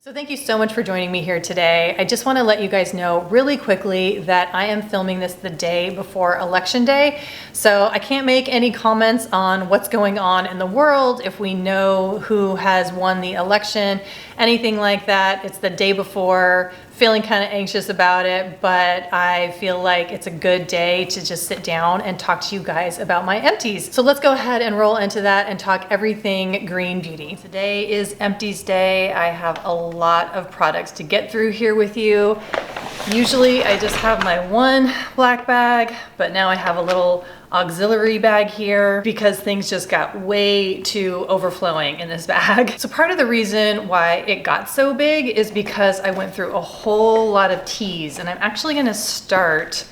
So thank you so much for joining me here today. I just want to let you guys know really quickly that I am filming this the day before Election Day. So I can't make any comments on what's going on in the world, if we know who has won the election, anything like that. It's the day before, feeling kind of anxious about it, but I feel like it's a good day to just sit down and talk to you guys about my empties. So let's go ahead and roll into that and talk everything green beauty. Today is empties day. I have a lot of products to get through here with you. Usually I just have my one black bag, but now I have a little auxiliary bag here because things just got way too overflowing in this bag. So part of the reason why it got so big is because I went through a whole lot of teas, and I'm actually gonna start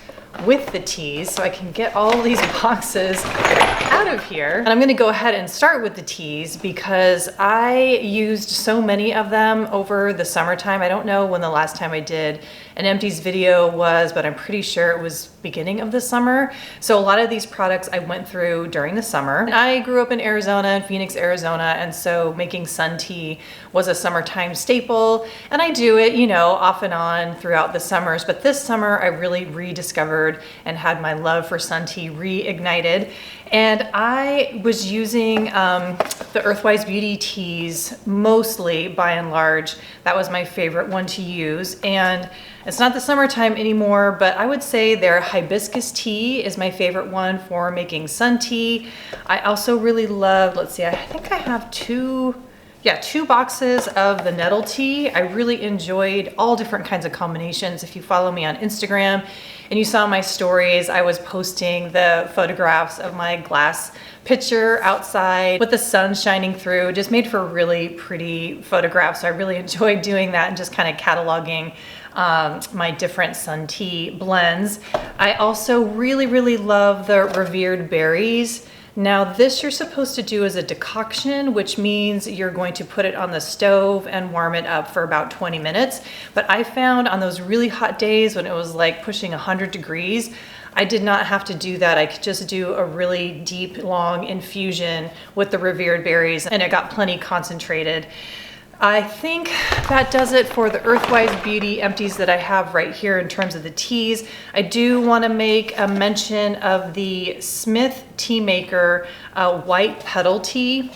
with the teas so I can get all these boxes out of here. And I'm gonna go ahead and start with the teas because I used so many of them over the summertime. I don't know when the last time I did an empties video was, but I'm pretty sure it was beginning of the summer. So a lot of these products I went through during the summer. I grew up in Arizona, in Phoenix, Arizona, and so making sun tea was a summertime staple. And I do it, you know, off and on throughout the summers, but this summer I really rediscovered and had my love for sun tea reignited. And I was using the Earthwise Beauty teas mostly, by and large. That was my favorite one to use. And it's not the summertime anymore, but I would say their hibiscus tea is my favorite one for making sun tea. I also really love, let's see, I think I have two boxes of the nettle tea. I really enjoyed all different kinds of combinations. If you follow me on Instagram and you saw my stories, I was posting the photographs of my glass pitcher outside with the sun shining through. Just made for really pretty photographs. So I really enjoyed doing that and just kind of cataloging my different sun tea blends. I also really love the revered berries. Now this you're supposed to do as a decoction, which means you're going to put it on the stove and warm it up for about 20 minutes. But I found on those really hot days when it was like pushing 100 degrees, I did not have to do that. I could just do a really deep, long infusion with the revered berries, and it got plenty concentrated. I think that does it for the Earthwise Beauty empties that I have right here in terms of the teas. I do want to make a mention of the Smith Tea Maker white petal tea.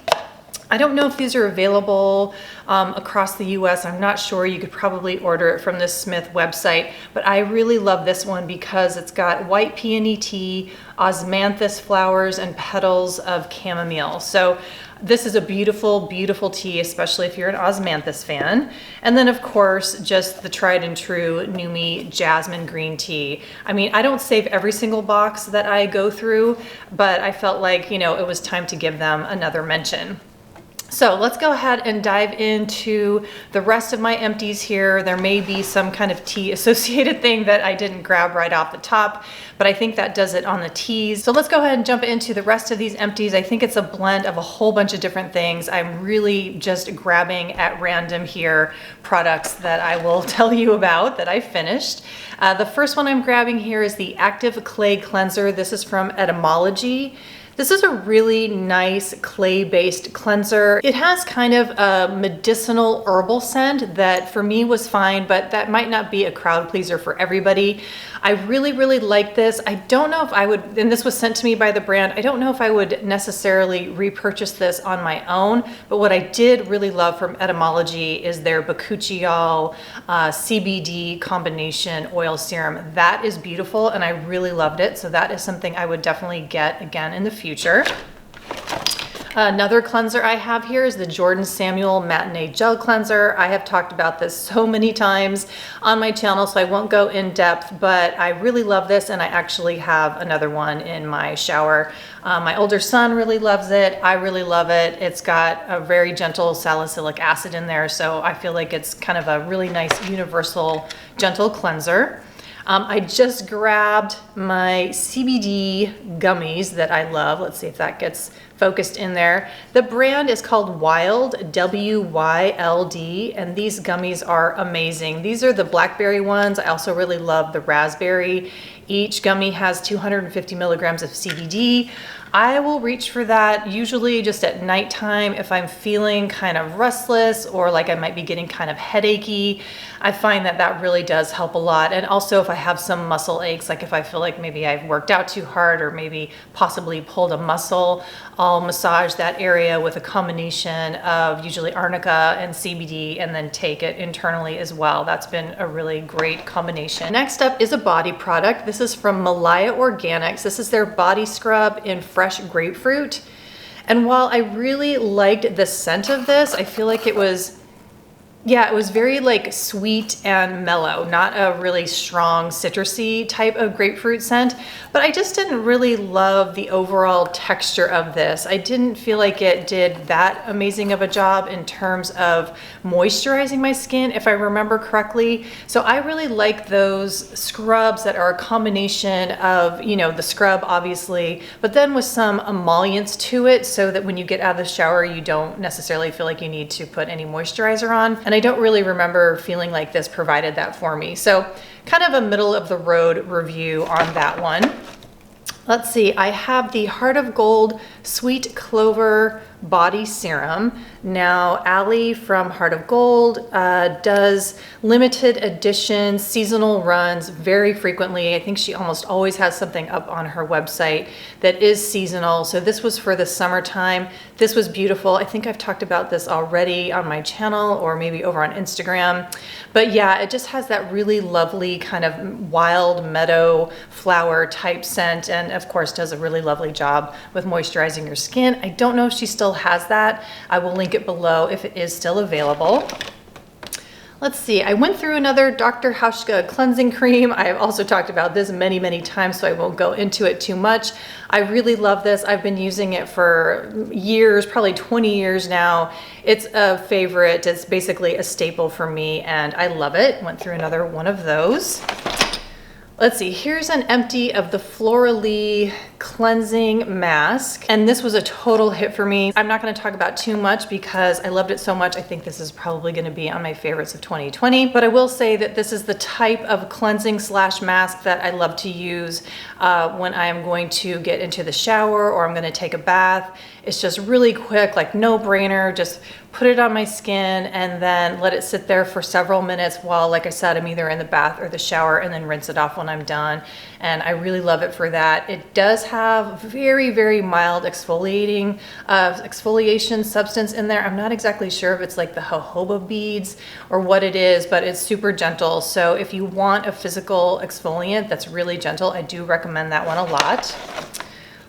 I don't know if these are available across the US. I'm not sure. You could probably order it from the Smith website, but I really love this one because it's got white peony tea, osmanthus flowers, and petals of chamomile. So this is a beautiful, beautiful tea, especially if you're an osmanthus fan. And then of course, just the tried and true Numi jasmine green tea. I mean, I don't save every single box that I go through, but I felt like, you know, it was time to give them another mention. So let's go ahead and dive into the rest of my empties here. There may be some kind of tea associated thing that I didn't grab right off the top, but I think that does it on the teas. So let's go ahead and jump into the rest of these empties. I think it's a blend of a whole bunch of different things. I'm really just grabbing at random here products that I will tell you about that I finished. The first one I'm grabbing here is the Active Clay Cleanser. This is from Etymology. This is a really nice clay-based cleanser. It has kind of a medicinal herbal scent that for me was fine, but that might not be a crowd pleaser for everybody. I really like this. I don't know if I would, and this was sent to me by the brand, I don't know if I would necessarily repurchase this on my own, but what I did really love from Etymology is their bakuchiol CBD combination oil serum. That is beautiful and I really loved it. So that is something I would definitely get again in the future. Another cleanser I have here is the Jordan Samuel Matinee Gel Cleanser. I have talked about this so many times on my channel, so I won't go in depth, but I really love this, and I actually have another one in my shower. My older son really loves it. I really love it. It's got a very gentle salicylic acid in there, so I feel like it's kind of a really nice universal gentle cleanser. I just grabbed my CBD gummies that I love. Let's see if that gets focused in there. The brand is called Wyld, W-Y-L-D, and these gummies are amazing. These are the blackberry ones. I also really love the raspberry. Each gummy has 250 milligrams of CBD. I will reach for that usually just at nighttime if I'm feeling kind of restless or like I might be getting kind of headachy. I find that that really does help a lot. And also if I have some muscle aches, like if I feel like maybe I've worked out too hard or maybe possibly pulled a muscle, I'll massage that area with a combination of usually arnica and CBD and then take it internally as well. That's been a really great combination. Next up is a body product. This is from Malaya Organics. This is their body scrub in fresh grapefruit. And while I really liked the scent of this, I feel like it was very like sweet and mellow, not a really strong citrusy type of grapefruit scent, but I just didn't really love the overall texture of this. I didn't feel like it did that amazing of a job in terms of moisturizing my skin, if I remember correctly. So I really like those scrubs that are a combination of, you know, the scrub obviously, but then with some emollients to it so that when you get out of the shower, you don't necessarily feel like you need to put any moisturizer on. And I don't really remember feeling like this provided that for me. So kind of a middle of the road review on that one. Let's see, I have the Heart of Gold Sweet Clover Body Serum. Now, Allie from Heart of Gold does limited edition seasonal runs very frequently. I think she almost always has something up on her website that is seasonal. So this was for the summertime. This was beautiful. I think I've talked about this already on my channel or maybe over on Instagram. But yeah, it just has that really lovely kind of wild meadow flower type scent, and of course does a really lovely job with moisturizing your skin. I don't know if she still has that. I will link it below if it is still available. Let's see, I went through another Dr. Hauschka cleansing cream. I have also talked about this many, many times, so I won't go into it too much. I really love this. I've been using it for years, probably 20 years now. It's a favorite. It's basically a staple for me, and I love it. Went through another one of those. Let's see, here's an empty of the Florally cleansing mask. And this was a total hit for me. I'm not gonna talk about too much because I loved it so much. I think this is probably gonna be on my favorites of 2020. But I will say that this is the type of cleansing slash mask that I love to use when I am going to get into the shower or I'm gonna take a bath. It's just really quick, like no brainer. Just put it on my skin and then let it sit there for several minutes while, like I said, I'm either in the bath or the shower, and then rinse it off when I'm done. And I really love it for that. It does have very, very mild exfoliation substance in there. I'm not exactly sure if it's like the jojoba beads or what it is, but it's super gentle. So if you want a physical exfoliant that's really gentle, I do recommend that one a lot.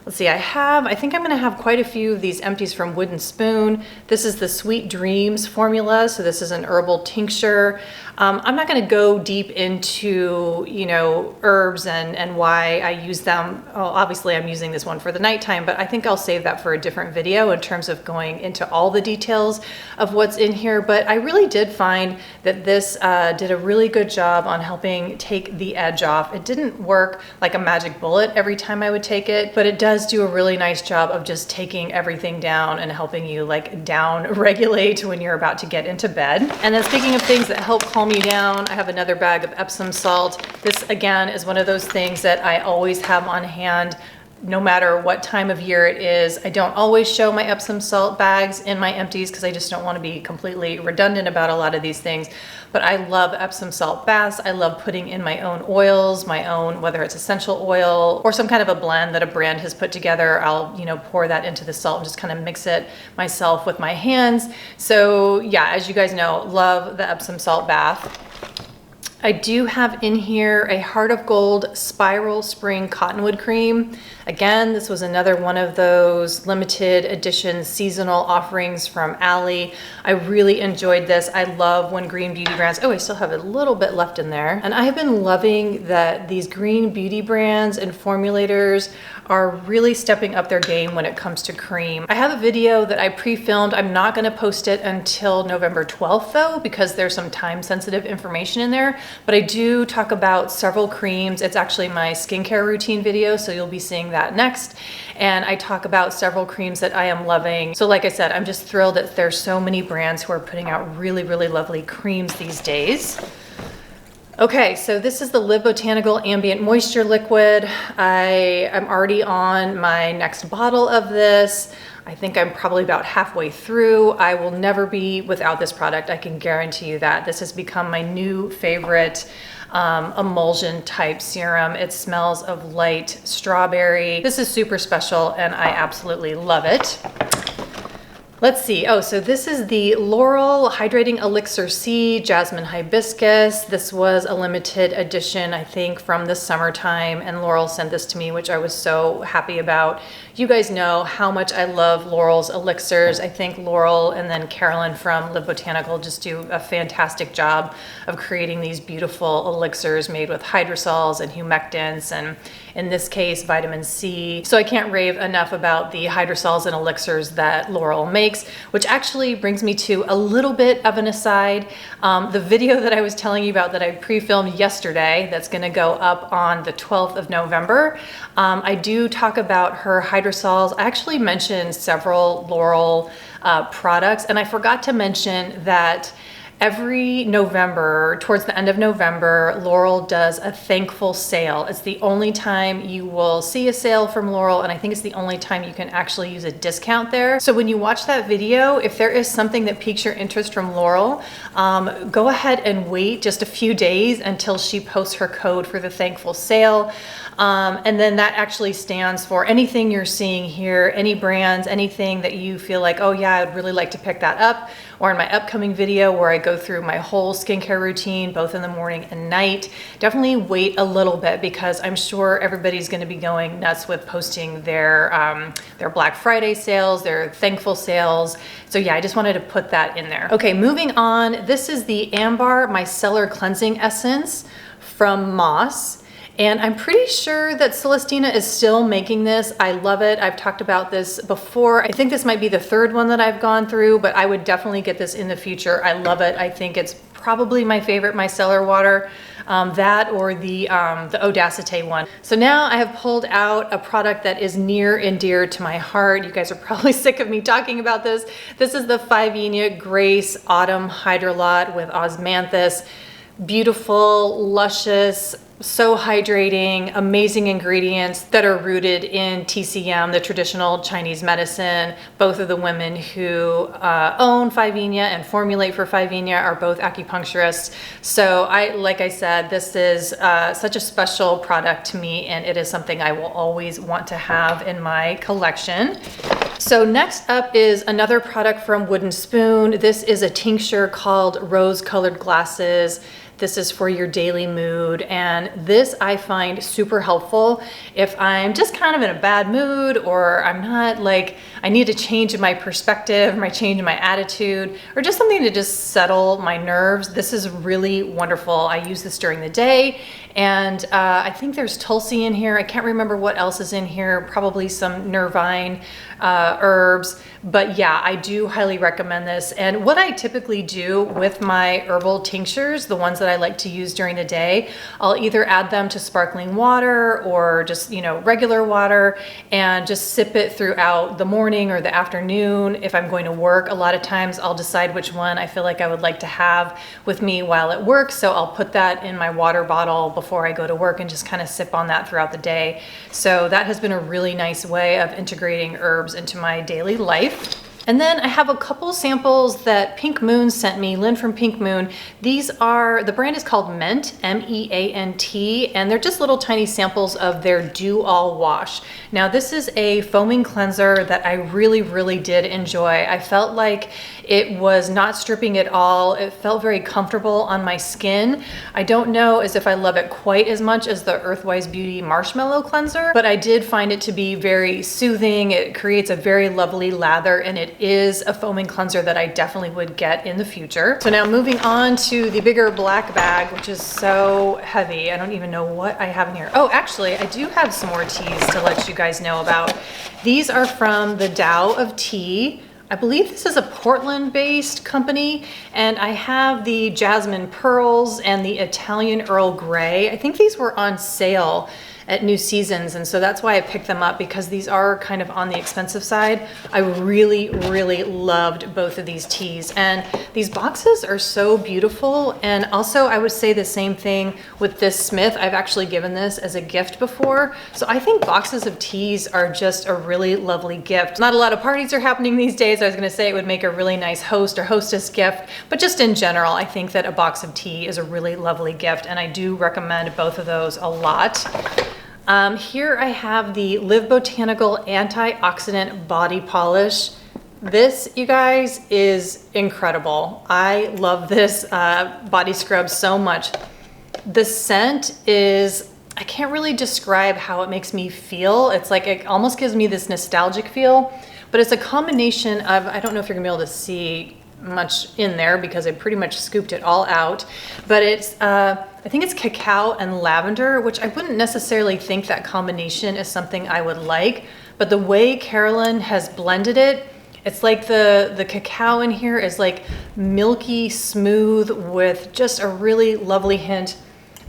Let's see, I think I'm gonna have quite a few of these empties from Wooden Spoon. This is the Sweet Dreams formula. So this is an herbal tincture. I'm not gonna go deep into, you know, herbs and why I use them. Well, obviously I'm using this one for the nighttime, but I think I'll save that for a different video in terms of going into all the details of what's in here. But I really did find that this did a really good job on helping take the edge off. It didn't work like a magic bullet every time I would take it, but it does do a really nice job of just taking everything down and helping you like down regulate when you're about to get into bed. And then speaking of things that help calm you down, I have another bag of Epsom salt. This again is one of those things that I always have on hand no matter what time of year it is. I don't always show my Epsom salt bags in my empties because I just don't want to be completely redundant about a lot of these things. But I love Epsom salt baths. I love putting in my own oils, my own, whether it's essential oil or some kind of a blend that a brand has put together. I'll, you know, pour that into the salt and just kind of mix it myself with my hands. So yeah, as you guys know, love the Epsom salt bath. I do have in here a Heart of Gold Spiral Spring Cottonwood Cream. Again, this was another one of those limited edition seasonal offerings from Allie. I really enjoyed this. I love when green beauty brands, oh, I still have a little bit left in there. And I have been loving that these green beauty brands and formulators are really stepping up their game when it comes to cream. I have a video that I pre-filmed. I'm not gonna post it until November 12th though, because there's some time sensitive information in there. but I do talk about several creams. It's actually my skincare routine video, so you'll be seeing that next. And I talk about several creams that I am loving. So like I said, I'm just thrilled that there's so many brands who are putting out really, really lovely creams these days. Okay, so this is the Live Botanical Ambient Moisture Liquid. I'm already on my next bottle of this. I think I'm probably about halfway through. I will never be without this product. I can guarantee you that. This has become my new favorite emulsion type serum. It smells of light strawberry. This is super special and I absolutely love it. Let's see. Oh, so this is the Laurel Hydrating Elixir C Jasmine Hibiscus. This was a limited edition, I think, from the summertime, and Laurel sent this to me, which I was so happy about. You guys know how much I love Laurel's elixirs. I think Laurel and then Carolyn from Live Botanical just do a fantastic job of creating these beautiful elixirs made with hydrosols and humectants, and in this case, vitamin C. So I can't rave enough about the hydrosols and elixirs that Laurel makes, which actually brings me to a little bit of an aside. The video that I was telling you about that I pre-filmed yesterday, that's gonna go up on the 12th of November, I do talk about her hydrosols. I actually mentioned several Laurel products, and I forgot to mention that every November, towards the end of November, Laurel does a thankful sale. It's the only time you will see a sale from Laurel, and I think it's the only time you can actually use a discount there. So when you watch that video, if there is something that piques your interest from Laurel, go ahead and wait just a few days until she posts her code for the thankful sale. And then that actually stands for anything you're seeing here, any brands, anything that you feel like, oh yeah, I'd really like to pick that up, or in my upcoming video where I go through my whole skincare routine, both in the morning and night. Definitely wait a little bit because I'm sure everybody's gonna be going nuts with posting their Black Friday sales, their thankful sales. So yeah, I just wanted to put that in there. Okay, moving on. This is the Ambar Micellar Cleansing Essence from Moss. And I'm pretty sure that Celestina is still making this. I love it. I've talked about this before. I think this might be the third one that I've gone through, but I would definitely get this in the future. I love it. I think it's probably my favorite micellar water, that or the Audacity one. So now I have pulled out a product that is near and dear to my heart. You guys are probably sick of me talking about this. This is the Fivenia Grace Autumn Hydrolot with Osmanthus. Beautiful, luscious, so hydrating, amazing ingredients that are rooted in TCM, the traditional Chinese medicine. Both of the women who own Fivenia and formulate for Fivenia are both acupuncturists. So like I said, this is such a special product to me, and it is something I will always want to have in my collection. So next up is another product from Wooden Spoon. This is a tincture called Rose Colored Glasses. This is for your daily mood, and this I find super helpful if I'm just kind of in a bad mood, or I'm not like, I need to change my perspective, change my attitude, or just something to just settle my nerves. This is really wonderful. I use this during the day, and I think there's Tulsi in here. I can't remember what else is in here, probably some nervine herbs, but yeah, I do highly recommend this. And what I typically do with my herbal tinctures, the ones that I like to use during the day, I'll either add them to sparkling water or just, regular water, and just sip it throughout the morning or the afternoon. If I'm going to work, a lot of times I'll decide which one I feel like I would like to have with me while at work. So I'll put that in my water bottle before I go to work and just kind of sip on that throughout the day. So that has been a really nice way of integrating herbs into my daily life. And then I have a couple samples that Pink Moon sent me, Lynn from Pink Moon. These are, the brand is called Ment, M-E-A-N-T, and they're just little tiny samples of their Do All Wash. Now this is a foaming cleanser that I really, really did enjoy. I felt like it was not stripping at all. It felt very comfortable on my skin. I don't know as if I love it quite as much as the Earthwise Beauty Marshmallow Cleanser, but I did find it to be very soothing. It creates a very lovely lather, and it is a foaming cleanser that I definitely would get in the future. So now moving on to the bigger black bag, which is so heavy. I don't even know what I have in here. Oh, actually, I do have some more teas to let you guys know about. These are from the Tao of Tea. I believe this is a Portland-based company, and I have the Jasmine Pearls and the Italian Earl Grey. I think these were on sale at New Seasons, and so that's why I picked them up, because these are kind of on the expensive side. I really, really loved both of these teas, and these boxes are so beautiful. And also I would say the same thing with this Smith. I've actually given this as a gift before, so I think boxes of teas are just a really lovely gift. Not a lot of parties are happening these days. I was gonna say it would make a really nice host or hostess gift, but just in general, I think that a box of tea is a really lovely gift, and I do recommend both of those a lot. Here I have the Live Botanical Antioxidant Body Polish. This, you guys, is incredible. I love this body scrub so much. The scent is, I can't really describe how it makes me feel. It's like, it almost gives me this nostalgic feel, but it's a combination of, I don't know if you're gonna be able to see much in there because I pretty much scooped it all out, but it's I think it's cacao and lavender, which I wouldn't necessarily think that combination is something I would like, but the way Carolyn has blended it, it's like the cacao in here is like milky smooth with just a really lovely hint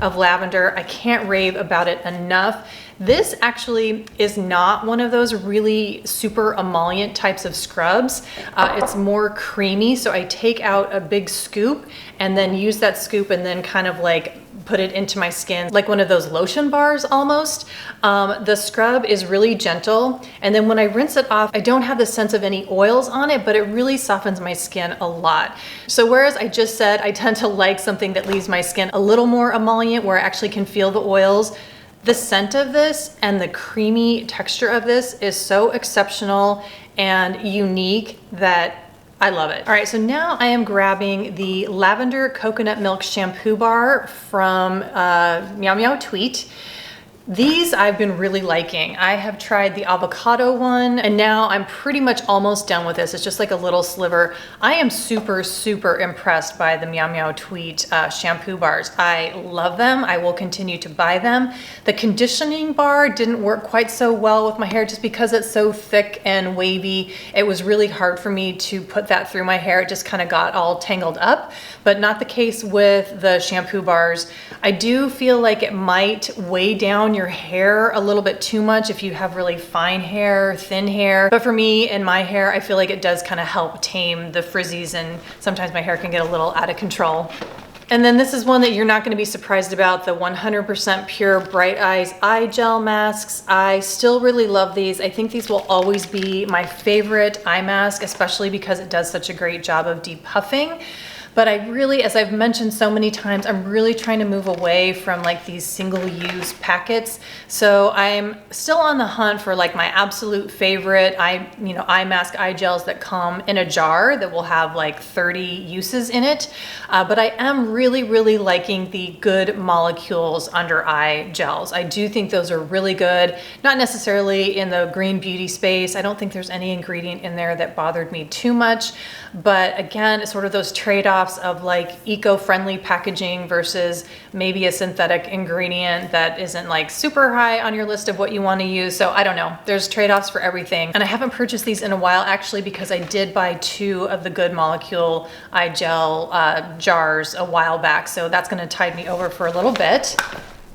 of lavender. I can't rave about it enough. This actually is not one of those really super emollient types of scrubs. It's more creamy, so I take out a big scoop and then use that scoop and then kind of like put it into my skin, like one of those lotion bars almost. The scrub is really gentle, and then when I rinse it off, I don't have the sense of any oils on it, but it really softens my skin a lot. So whereas I just said I tend to like something that leaves my skin a little more emollient, where I actually can feel the oils, the scent of this and the creamy texture of this is so exceptional and unique that I love it. All right, so now I am grabbing the Lavender Coconut Milk Shampoo Bar from Meow Meow Tweet. These I've been really liking. I have tried the avocado one, and now I'm pretty much almost done with this. It's just like a little sliver. I am super, super impressed by the Meow Meow Tweet shampoo bars. I love them. I will continue to buy them. The conditioning bar didn't work quite so well with my hair just because it's so thick and wavy. It was really hard for me to put that through my hair. It just kind of got all tangled up, but not the case with the shampoo bars. I do feel like it might weigh down your hair a little bit too much if you have really fine hair, thin hair. But for me and my hair, I feel like it does kind of help tame the frizzies, and sometimes my hair can get a little out of control. And then this is one that you're not going to be surprised about, the 100% Pure Bright Eyes Eye Gel Masks. I still really love these. I think these will always be my favorite eye mask, especially because it does such a great job of depuffing. But I really, as I've mentioned so many times, I'm really trying to move away from like these single-use packets. So I'm still on the hunt for like my absolute favorite eye mask, eye gels that come in a jar that will have like 30 uses in it. But I am really, really liking the Good Molecules under eye gels. I do think those are really good. Not necessarily in the green beauty space. I don't think there's any ingredient in there that bothered me too much. But again, it's sort of those trade-offs of like eco-friendly packaging versus maybe a synthetic ingredient that isn't like super high on your list of what you want to use. So I don't know, there's trade-offs for everything. And I haven't purchased these in a while actually, because I did buy 2 of the Good Molecule eye gel jars a while back. So that's going to tide me over for a little bit.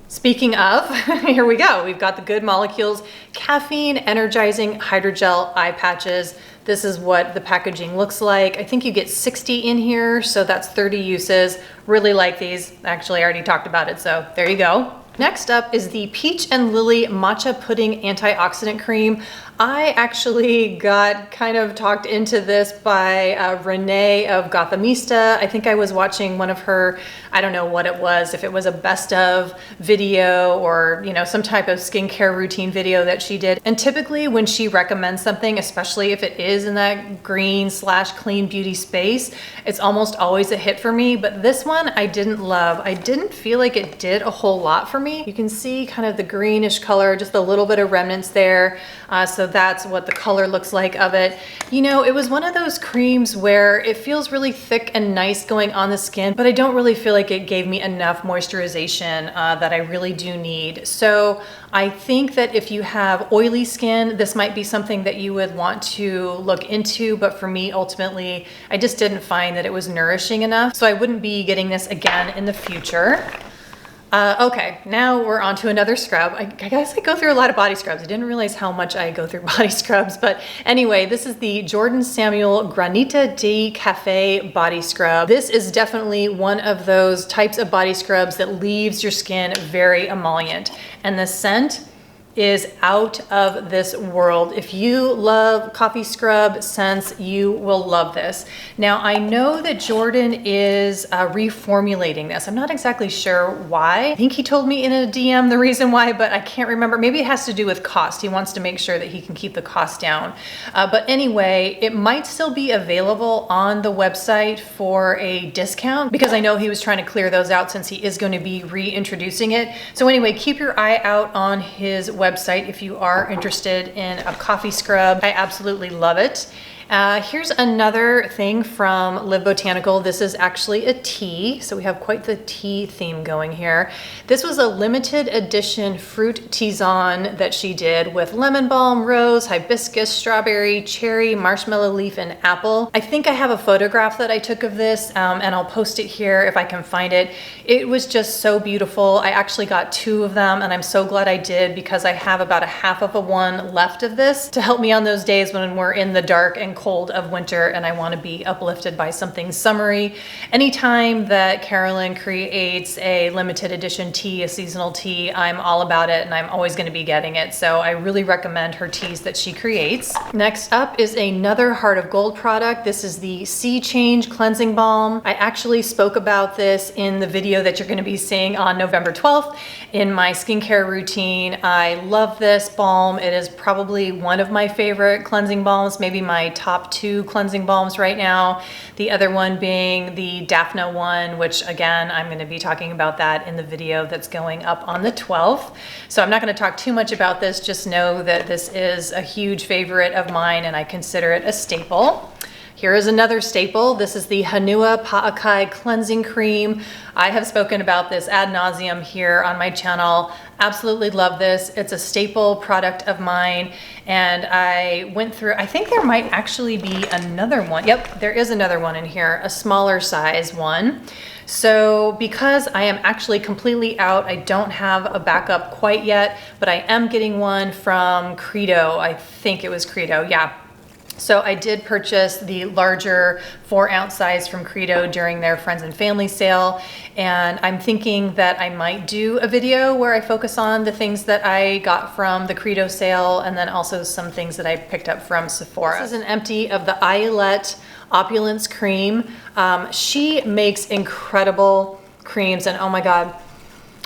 Speaking of, here we go. We've got the Good Molecules Caffeine Energizing Hydrogel Eye Patches. This is what the packaging looks like. I think you get 60 in here, so that's 30 uses. Really like these. Actually, I already talked about it, so there you go. Next up is the Peach and Lily Matcha Pudding Antioxidant Cream. I actually got kind of talked into this by Renee of Gothamista. I think I was watching one of her, I don't know what it was, if it was a best of video or, you know, some type of skincare routine video that she did. And typically when she recommends something, especially if it is in that green/clean beauty space, it's almost always a hit for me. But this one I didn't love. I didn't feel like it did a whole lot for me. You can see kind of the greenish color, just a little bit of remnants there. So that's what the color looks like of it. You know, it was one of those creams where it feels really thick and nice going on the skin, but I don't really feel like it gave me enough moisturization that I really do need. So I think that if you have oily skin, this might be something that you would want to look into, but for me, ultimately, I just didn't find that it was nourishing enough. So I wouldn't be getting this again in the future. Okay, now we're on to another scrub. I guess I go through a lot of body scrubs. I didn't realize how much I go through body scrubs, but anyway, this is the Jordan Samuel Granita de Cafe Body Scrub. This is definitely one of those types of body scrubs that leaves your skin very emollient, and the scent is out of this world. If you love coffee scrub scents, you will love this. Now, I know that Jordan is reformulating this. I'm not exactly sure why. I think he told me in a DM the reason why, but I can't remember. Maybe it has to do with cost. He wants to make sure that he can keep the cost down. But anyway, it might still be available on the website for a discount, because I know he was trying to clear those out since he is going to be reintroducing it. So anyway, keep your eye out on his website if you are interested in a coffee scrub. I absolutely love it. Here's another thing from Live Botanical. This is actually a tea, so we have quite the tea theme going here. This was a limited edition fruit tisane that she did with lemon balm, rose, hibiscus, strawberry, cherry, marshmallow leaf, and apple. I think I have a photograph that I took of this, and I'll post it here if I can find it. It was just so beautiful. I actually got 2 of them, and I'm so glad I did, because I have about a half of a one left of this to help me on those days when we're in the dark and cold of winter and I want to be uplifted by something summery. Anytime that Carolyn creates a limited edition tea, a seasonal tea, I'm all about it, and I'm always going to be getting it. So I really recommend her teas that she creates. Next up is another Heart of Gold product. This is the Sea Change Cleansing Balm. I actually spoke about this in the video that you're going to be seeing on November 12th in my skincare routine. I love this balm. It is probably one of my favorite cleansing balms, maybe my top 2 cleansing balms right now. The other one being the Daphne one, which again, I'm going to be talking about that in the video that's going up on the 12th. So I'm not going to talk too much about this. Just know that this is a huge favorite of mine and I consider it a staple. Here is another staple. This is the Hanua Pa'akai Cleansing Cream. I have spoken about this ad nauseum here on my channel. Absolutely love this. It's a staple product of mine, and I went through, I think there might actually be another one. Yep, there is another one in here, a smaller size one. So because I am actually completely out, I don't have a backup quite yet, but I am getting one from Credo. I think it was Credo, yeah. So I did purchase the larger 4-ounce size from Credo during their friends and family sale, and I'm thinking that I might do a video where I focus on the things that I got from the Credo sale and then also some things that I picked up from Sephora. This is an empty of the Islet Opulence Cream. She makes incredible creams, and oh my God,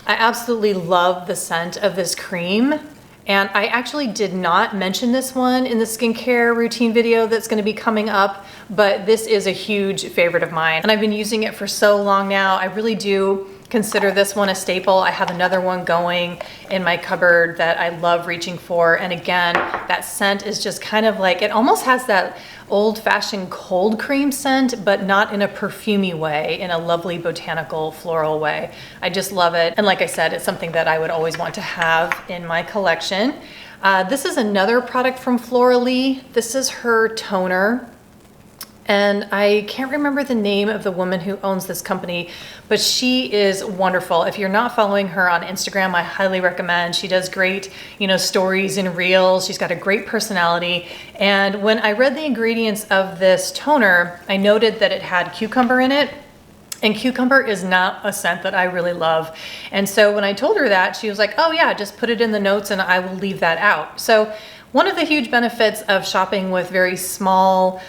I absolutely love the scent of this cream. And I actually did not mention this one in the skincare routine video that's going to be coming up, but this is a huge favorite of mine. And I've been using it for so long now. I really do consider this one a staple. I have another one going in my cupboard that I love reaching for. And again, that scent is just kind of like, it almost has that old-fashioned cold cream scent, but not in a perfumey way, in a lovely botanical floral way. I just love it. And like I said, it's something that I would always want to have in my collection. This is another product from Floralie. This is her toner. And I can't remember the name of the woman who owns this company, but she is wonderful. If you're not following her on Instagram, I highly recommend. She does great, stories and reels. She's got a great personality. And when I read the ingredients of this toner, I noted that it had cucumber in it. And cucumber is not a scent that I really love. And so when I told her that, she was like, oh yeah, just put it in the notes and I will leave that out. So one of the huge benefits of shopping with very small,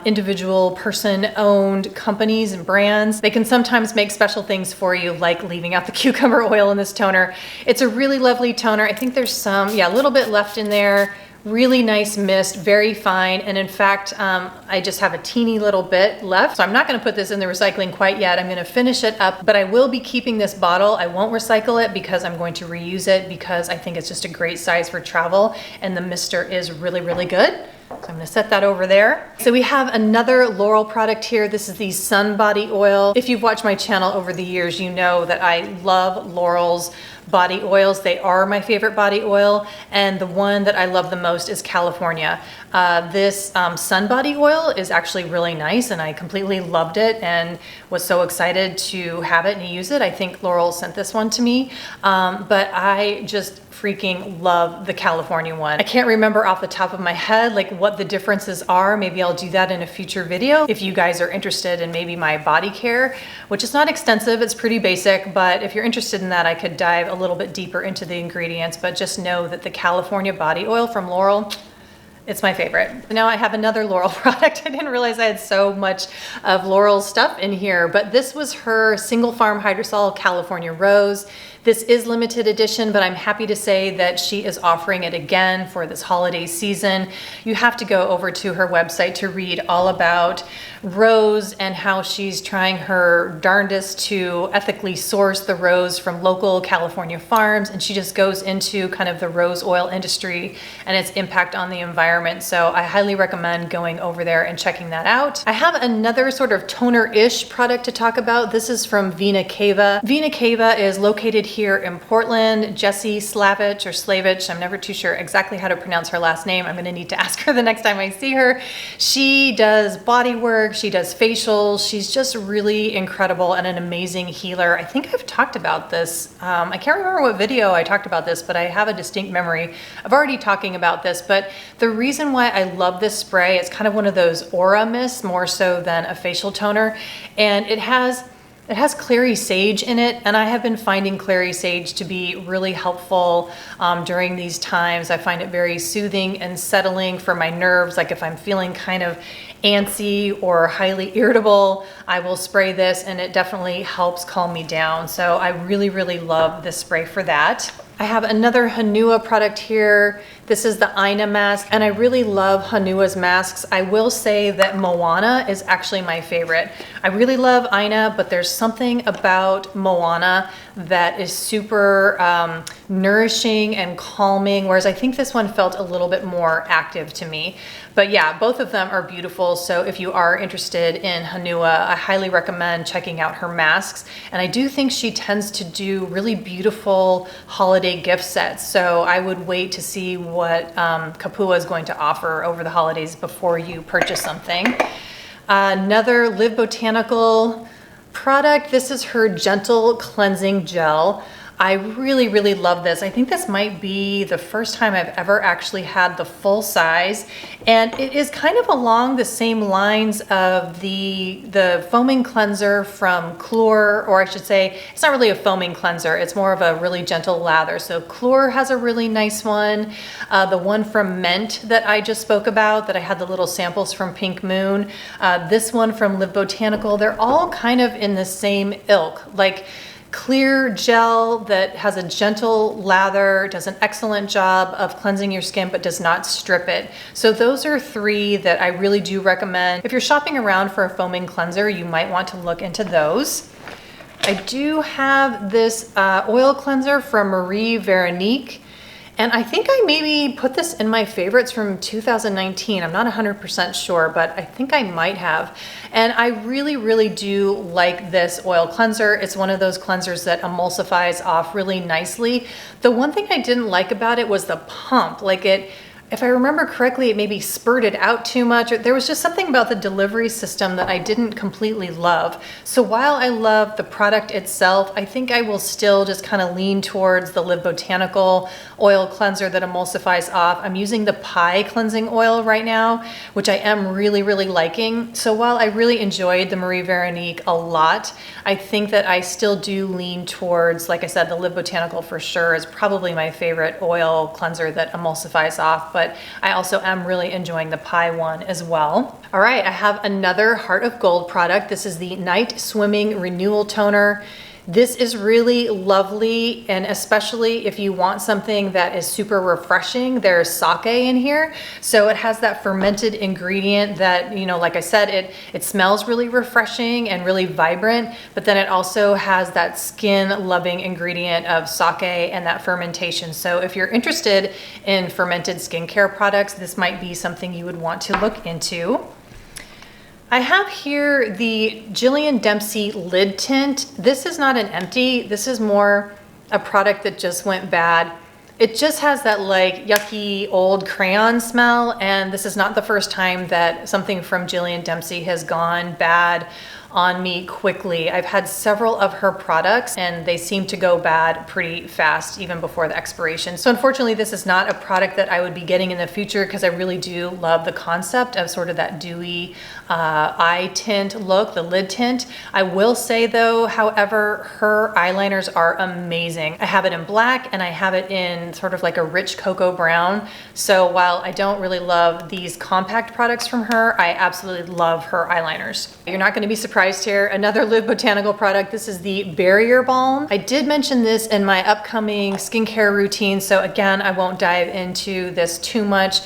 individual person-owned companies and brands, they can sometimes make special things for you, like leaving out the cucumber oil in this toner. It's a really lovely toner. I think there's some, a little bit left in there Really nice mist, very fine. And in fact, I just have a teeny little bit left. So I'm not gonna put this in the recycling quite yet. I'm gonna finish it up, but I will be keeping this bottle. I won't recycle it because I'm going to reuse it because I think it's just a great size for travel. And the mister is really, really good. So I'm gonna set that over there. So we have another L'Oreal product here. This is the Sun Body Oil. If you've watched my channel over the years, you know that I love L'Oreal's body oils. They are my favorite body oil. And the one that I love the most is California. This Sun Body Oil is actually really nice and I completely loved it and was so excited to have it and use it. I think L'Oreal sent this one to me, but I just freaking love the California one. I can't remember off the top of my head like what the differences are. Maybe I'll do that in a future video if you guys are interested in maybe my body care, which is not extensive, it's pretty basic, but if you're interested in that, I could dive a little bit deeper into the ingredients, but just know that the California body oil from L'Oreal, it's my favorite. Now I have another L'Oreal product. I didn't realize I had so much of L'Oreal's stuff in here, but this was her Single Farm Hydrosol California Rose. This is limited edition, but I'm happy to say that she is offering it again for this holiday season. You have to go over to her website to read all about Rose and how she's trying her darndest to ethically source the rose from local California farms. And she just goes into kind of the rose oil industry and its impact on the environment. So I highly recommend going over there and checking that out. I have another sort of toner-ish product to talk about. This is from Vina Cava. Vina Cava is located here in Portland. Jessie Slavich, I'm never too sure exactly how to pronounce her last name. I'm gonna need to ask her the next time I see her. She does body work, she does facials. She's just really incredible and an amazing healer. I think I've talked about this. I can't remember what video I talked about this, but I have a distinct memory of already talking about this. But the reason why I love this spray, it's kind of one of those aura mists more so than a facial toner. And it has clary sage in it, and I have been finding clary sage to be really helpful during these times. I find it very soothing and settling for my nerves. Like if I'm feeling kind of antsy or highly irritable, I will spray this and it definitely helps calm me down. So I really, really love this spray for that. I have another Hanua product here. This is the Ina mask, and I really love Hanua's masks. I will say that Moana is actually my favorite. I really love Ina, but there's something about Moana that is super nourishing and calming, whereas I think this one felt a little bit more active to me. But yeah, both of them are beautiful. So if you are interested in Hanua, I highly recommend checking out her masks. And I do think she tends to do really beautiful holiday gift sets. So I would wait to see what Kapua is going to offer over the holidays before you purchase something. Another Live Botanical product. This is her Gentle Cleansing Gel. I really, really love this. I think this might be the first time I've ever actually had the full size. And it is kind of along the same lines of the foaming cleanser from Klur, or I should say, it's not really a foaming cleanser. It's more of a really gentle lather. So Klur has a really nice one. The one from Mint that I just spoke about, that I had the little samples from Pink Moon. This one from Live Botanical, they're all kind of in the same ilk. Like, clear gel that has a gentle lather, does an excellent job of cleansing your skin but does not strip it. So those are three that I really do recommend. If you're shopping around for a foaming cleanser, you might want to look into those. I do have this oil cleanser from Marie Veronique. And I think I maybe put this in my favorites from 2019. I'm not 100% sure, but I think I might have. And I really, really do like this oil cleanser. It's one of those cleansers that emulsifies off really nicely. The one thing I didn't like about it was the pump. Like if I remember correctly, it maybe spurted out too much. There was just something about the delivery system that I didn't completely love. So while I love the product itself, I think I will still just kind of lean towards the Live Botanical oil cleanser that emulsifies off. I'm using the Pi cleansing oil right now, which I am really, really liking. So while I really enjoyed the Marie Veronique a lot, I think that I still do lean towards, like I said, the Live Botanical for sure is probably my favorite oil cleanser that emulsifies off. But I also am really enjoying the Pi one as well. All right, I have another Heart of Gold product. This is the Night Swimming Renewal Toner. This is really lovely, and especially if you want something that is super refreshing, there's sake in here. So it has that fermented ingredient that, you know, like I said, it smells really refreshing and really vibrant, but then it also has that skin loving ingredient of sake and that fermentation. So if you're interested in fermented skincare products, this might be something you would want to look into. I have here the Gillian Dempsey Lid Tint. This is not an empty, this is more a product that just went bad. It just has that like yucky old crayon smell, and this is not the first time that something from Gillian Dempsey has gone bad on me quickly. I've had several of her products and they seem to go bad pretty fast, even before the expiration. So unfortunately, this is not a product that I would be getting in the future, because I really do love the concept of sort of that dewy eye tint look, the lid tint. I will say though, however, her eyeliners are amazing. I have it in black and I have it in sort of like a rich cocoa brown. So while I don't really love these compact products from her, I absolutely love her eyeliners. You're not going to be surprised here. Another Live Botanical product. This is the Barrier Balm. I did mention this in my upcoming skincare routine, so again, I won't dive into this too much,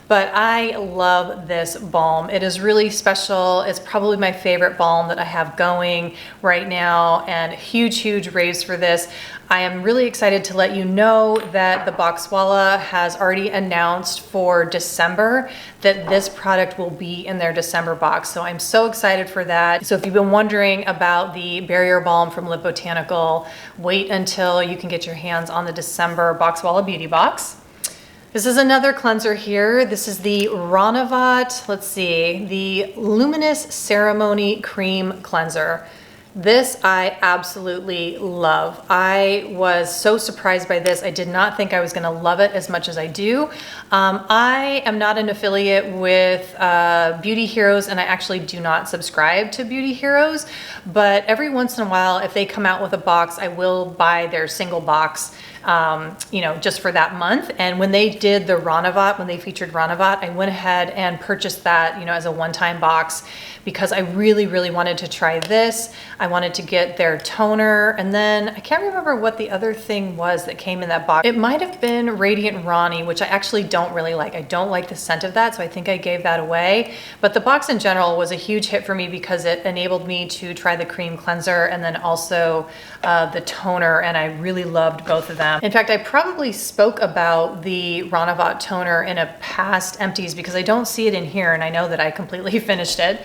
but I love this balm. It is really special. It's probably my favorite balm that I have going right now, and huge raves for this. I am really excited to let you know that the Boxwala has already announced for December that this product will be in their December box. So I'm so excited for that. So if you've been wondering about the Barrier Balm from Live Botanical, wait until you can get your hands on the December Boxwala Beauty Box. This is another cleanser here. This is the Ranavat, let's see, the Luminous Ceremony Cream Cleanser. This I absolutely love. I was so surprised by this. I did not think I was gonna love it as much as I do. I am not an affiliate with Beauty Heroes, and I actually do not subscribe to Beauty Heroes, but every once in a while, if they come out with a box, I will buy their single box, you know, just for that month. And when they did the Ranavat, when they featured Ranavat, I went ahead and purchased that, you know, as a one-time box, because I really wanted to try this. I wanted to get their toner, and then I can't remember what the other thing was that came in that box. It might have been Radiant Ronnie, which I actually don't really like. I don't like the scent of that, so I think I gave that away. But the box in general was a huge hit for me because it enabled me to try the cream cleanser and then also the toner, and I really loved both of them. In fact, I probably spoke about the Ranavat toner in a past empties because I don't see it in here, and I know that I completely finished it.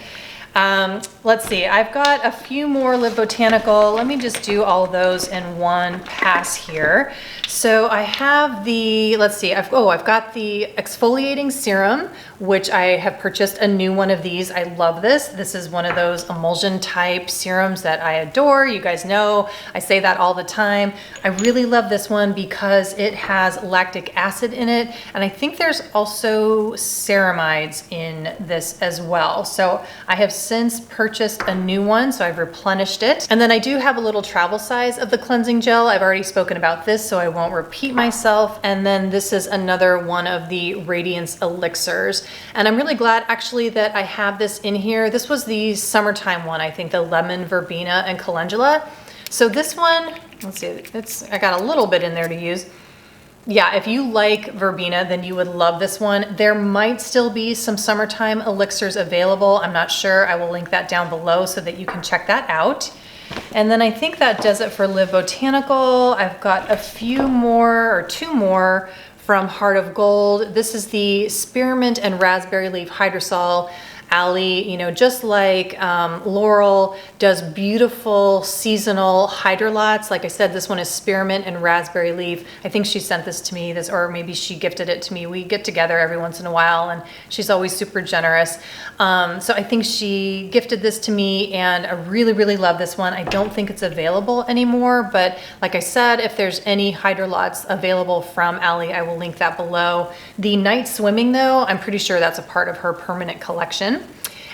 Let's see, I've got a few more Live Botanical. Let me just do all of those in one pass here. So I have the, let's see, I've got the exfoliating serum, which I have purchased a new one of these. I love this. This is one of those emulsion type serums that I adore. You guys know, I say that all the time. I really love this one because it has lactic acid in it. And I think there's also ceramides in this as well. So I have since purchased a new one, so I've replenished it. And then I do have a little travel size of the cleansing gel. I've already spoken about this, so I won't repeat myself. And then this is another one of the Radiance Elixirs. And I'm really glad actually that I have this in here. This was the summertime one, I think, the lemon, verbena, and calendula. So this one, let's see, I got a little bit in there to use. Yeah, if you like verbena, then you would love this one. There might still be some summertime elixirs available. I'm not sure. I will link that down below so that you can check that out. And then I think that does it for Live Botanical. I've got a few more, or two more, from Heart of Gold. This is the Spearmint and Raspberry Leaf Hydrosol. Allie, you know, just like Laurel does beautiful seasonal hydrolots. Like I said, this one is spearmint and raspberry leaf. I think she sent this to me, or maybe she gifted it to me. We get together every once in a while, and she's always super generous. So I think she gifted this to me, and I really love this one. I don't think it's available anymore, but like I said, if there's any hydrolots available from Allie, I will link that below. The night swimming though, I'm pretty sure that's a part of her permanent collection.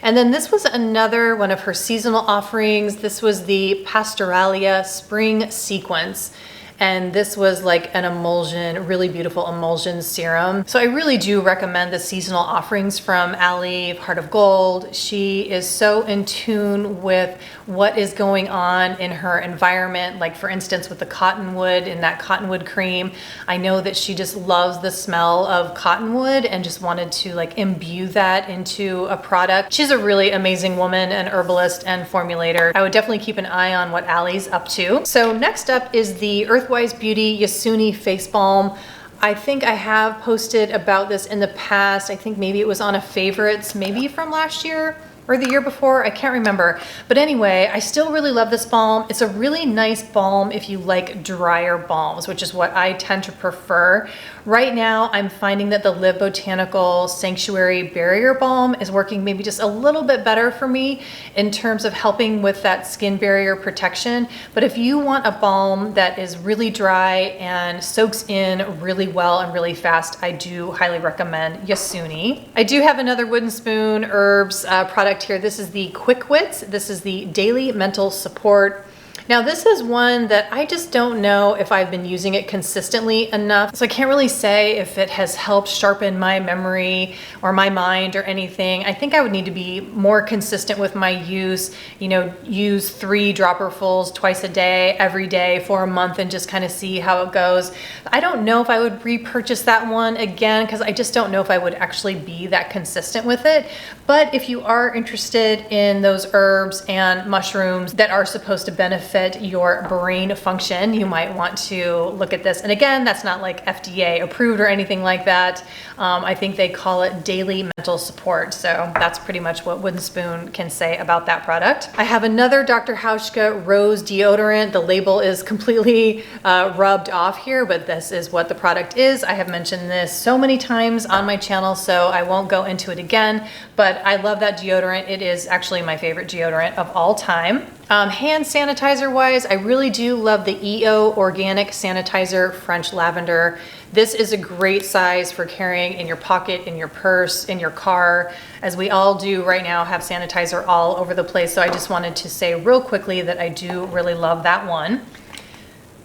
And then this was another one of her seasonal offerings. This was the Pastoralia Spring Sequence. and this was like an emulsion, really beautiful emulsion serum. So I really do recommend the seasonal offerings from Ali, Heart of Gold. She is so in tune with what is going on in her environment. Like for instance, with the cottonwood in that cottonwood cream, I know that she just loves the smell of cottonwood and just wanted to like imbue that into a product. She's a really amazing woman, an herbalist and formulator. I would definitely keep an eye on what Ali's up to. So next up is the Earthwise Beauty Yasuni Face Balm. I think I have posted about this in the past. I think maybe it was on a favorites, maybe from last year or the year before, I can't remember. But anyway, I still really love this balm. It's a really nice balm if you like drier balms, which is what I tend to prefer. Right now, I'm finding that the Live Botanical Sanctuary Barrier Balm is working maybe just a little bit better for me in terms of helping with that skin barrier protection. But if you want a balm that is really dry and soaks in really well and really fast, I do highly recommend Yasuni. I do have another Wooden Spoon Herbs product here. This is the Quick Wits. This is the Daily Mental Support. Now this is one that I just don't know if I've been using it consistently enough. So I can't really say if it has helped sharpen my memory or my mind or anything. I think I would need to be more consistent with my use, you know, use 3 dropperfuls twice a day, every day for a month and just kind of see how it goes. I don't know if I would repurchase that one again because I just don't know if I would actually be that consistent with it. But if you are interested in those herbs and mushrooms that are supposed to benefit your brain function, you might want to look at this. And again, that's not like FDA approved or anything like that. I think they call it daily mental support. So that's pretty much what Wooden Spoon can say about that product. I have another Dr. Hauschka Rose deodorant. The label is completely rubbed off here, but this is what the product is. I have mentioned this so many times on my channel, so I won't go into it again, but I love that deodorant. It is actually my favorite deodorant of all time. Hand sanitizer wise, I really do love the EO Organic Sanitizer French Lavender. This is a great size for carrying in your pocket, in your purse, in your car, as we all do right now, have sanitizer all over the place. So I just wanted to say real quickly that I do really love that one.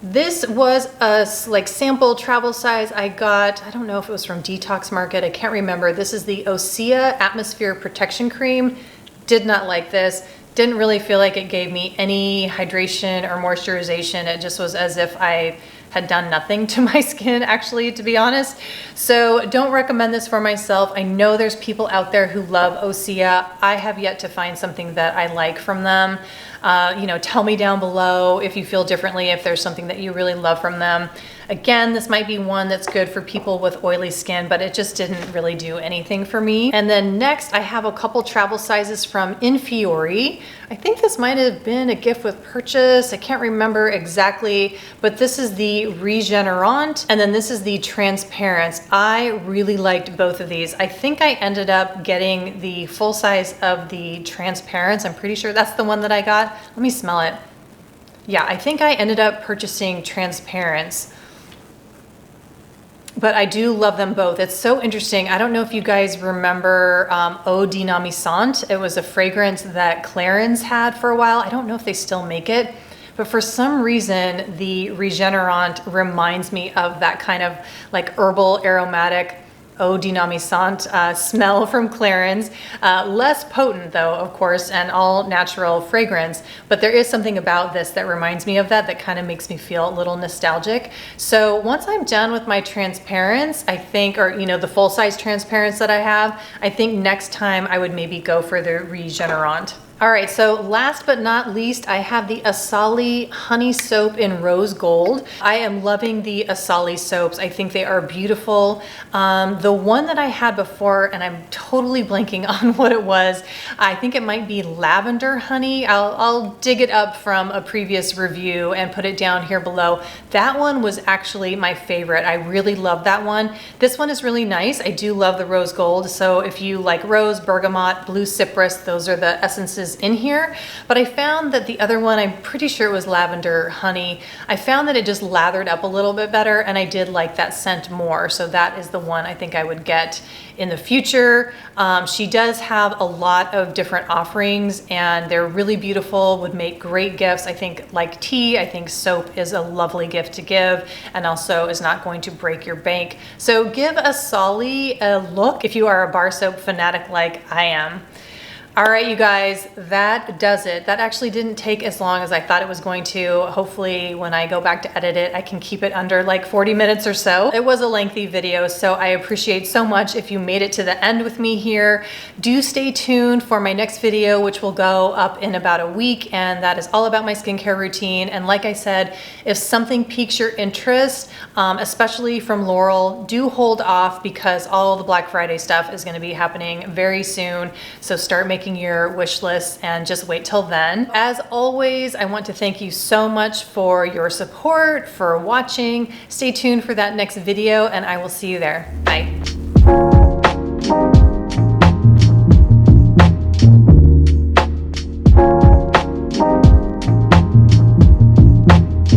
This was a like sample travel size I got. I don't know if it was from Detox Market. I can't remember. This is the Osea Atmosphere Protection Cream. Did not like this. Didn't really feel like it gave me any hydration or moisturization. It just was as if I had done nothing to my skin, actually, to be honest. So don't recommend this for myself. I know there's people out there who love Osea. I have yet to find something that I like from them. You know, tell me down below if you feel differently, if there's something that you really love from them. Again, this might be one that's good for people with oily skin, but it just didn't really do anything for me. And then next, I have a couple travel sizes from Infiori. I think this might have been a gift with purchase. I can't remember exactly, but this is the Regenerant, and then this is the Transparent. I really liked both of these. I think I ended up getting the full size of the Transparent. I'm pretty sure that's the one that I got. Let me smell it. Yeah, I think I ended up purchasing Transparent. But I do love them both. It's so interesting. I don't know if you guys remember Eau Dynamisante. It was a fragrance that Clarins had for a while. I don't know if they still make it, but for some reason, the Regenerant reminds me of that kind of like herbal aromatic Eau Dynamisante smell from Clarins. Less potent though, of course, and all natural fragrance, but there is something about this that reminds me of that, that kind of makes me feel a little nostalgic. So once I'm done with my Transparents, I think, or you know, the full-size Transparents that I have, I think next time I would maybe go for the Regenerant. All right, so last but not least, I have the Asali Honey Soap in Rose Gold. I am loving the Asali soaps. I think they are beautiful. The one that I had before, and I'm totally blanking on what it was, I think it might be Lavender Honey. I'll dig it up from a previous review and put it down here below. That one was actually my favorite. I really love that one. This one is really nice. I do love the Rose Gold. So if you like rose, bergamot, blue cypress, those are the essences fragrances in here, but I found that the other one, I'm pretty sure it was lavender honey, I found that it just lathered up a little bit better, and I did like that scent more. So that is the one I think I would get in the future. She does have a lot of different offerings, and they're really beautiful, would make great gifts. I think like tea, I think soap is a lovely gift to give, and also is not going to break your bank. So give Asali a look if you are a bar soap fanatic like I am. All right, you guys, that does it. That actually didn't take as long as I thought it was going to. Hopefully when I go back to edit it, I can keep it under like 40 minutes or so. It was a lengthy video, so I appreciate so much if you made it to the end with me here. Do stay tuned for my next video, which will go up in about a week, and that is all about my skincare routine. And like I said, if something piques your interest, especially from Laurel, do hold off, because all the Black Friday stuff is gonna be happening very soon. So start making your wish list and just wait till then. As always, I want to thank you so much for your support, for watching. Stay tuned for that next video, and I will see you there. Bye.